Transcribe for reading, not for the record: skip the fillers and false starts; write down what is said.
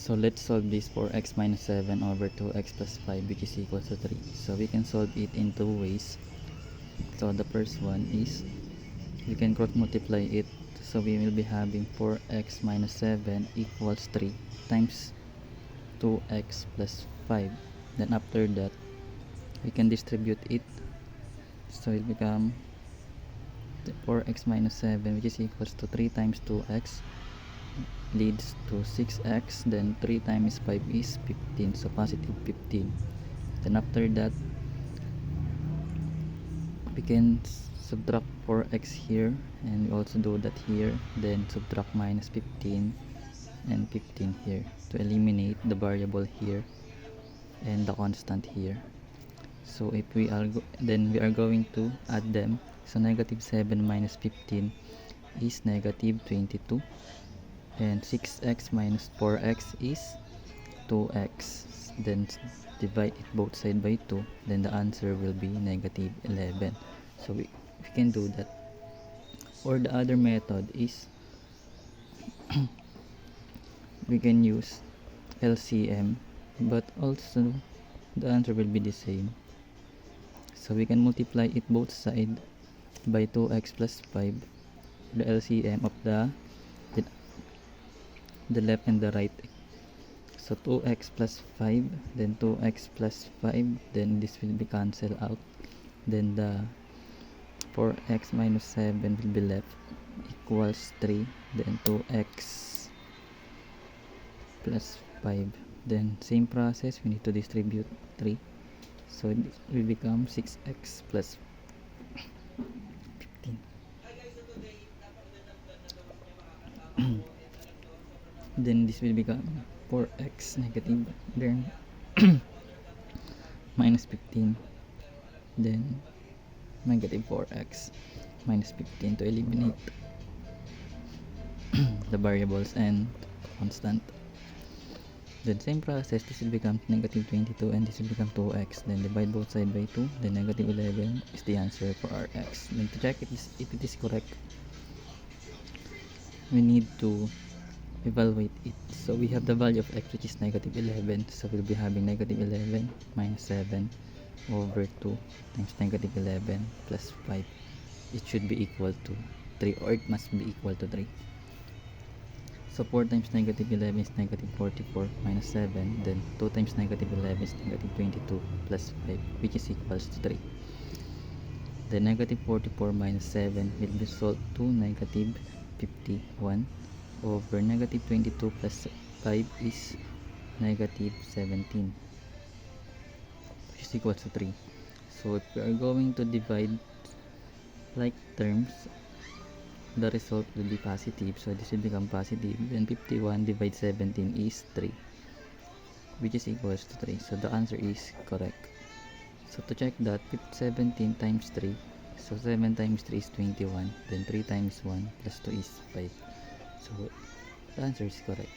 So let's solve this for x minus 7 over 2x plus 5, which is equal to 3. So we can solve it in two ways. So the first one is we can cross multiply it. So we will be having 4x minus 7 equals 3 times 2x plus 5. Then after that, we can distribute it. So it will become 4x minus 7, which is equals to 3 times 2x leads to 6x, then 3 times 5 is 15, so positive 15. Then after that, we can subtract 4x here, and we also do that here, then subtract minus 15 and 15 here to eliminate the variable here and the constant here. So if we are then we are going to add them. So negative 7 minus 15 is negative 22, and 6x minus 4x is 2x. Then divide it both side by 2, then the answer will be negative 11. So we can do that. Or the other method is we can use LCM, but also the answer will be the same. So we can multiply it both side by 2x plus 5, the LCM of the left and the right. So 2x plus 5, then 2x plus 5, then this will be cancelled out. Then the 4x minus 7 will be left, equals 3, then 2x plus 5. Then same process, we need to distribute 3. So it will become 6x plus 15. Then this will become 4x negative, then minus 15, then negative 4x minus 15 to eliminate the variables and constant. Then same process, this will become negative 22 and this will become 2x. Then divide both side by 2, then negative 11 is the answer for our x. Then to check if it is correct, we need to evaluate it. So we have the value of x, which is negative 11. So we'll be having negative 11 minus 7 over 2 times negative 11 plus 5. It should be equal to 3, or it must be equal to 3. So 4 times negative 11 is negative 44 minus 7. Then 2 times negative 11 is negative 22 plus 5, which is equals to 3. The negative 44 minus 7 will result to negative 51 over negative 22 plus 5 is negative 17, which is equal to 3. So if we are going to divide like terms, the result will be positive, so this will become positive. Then 51 divided 17 is 3, which is equals to 3. So the answer is correct. So to check that, 17 times 3, so 7 times 3 is 21, then 3 times 1 plus 2 is 5. So the answer is correct.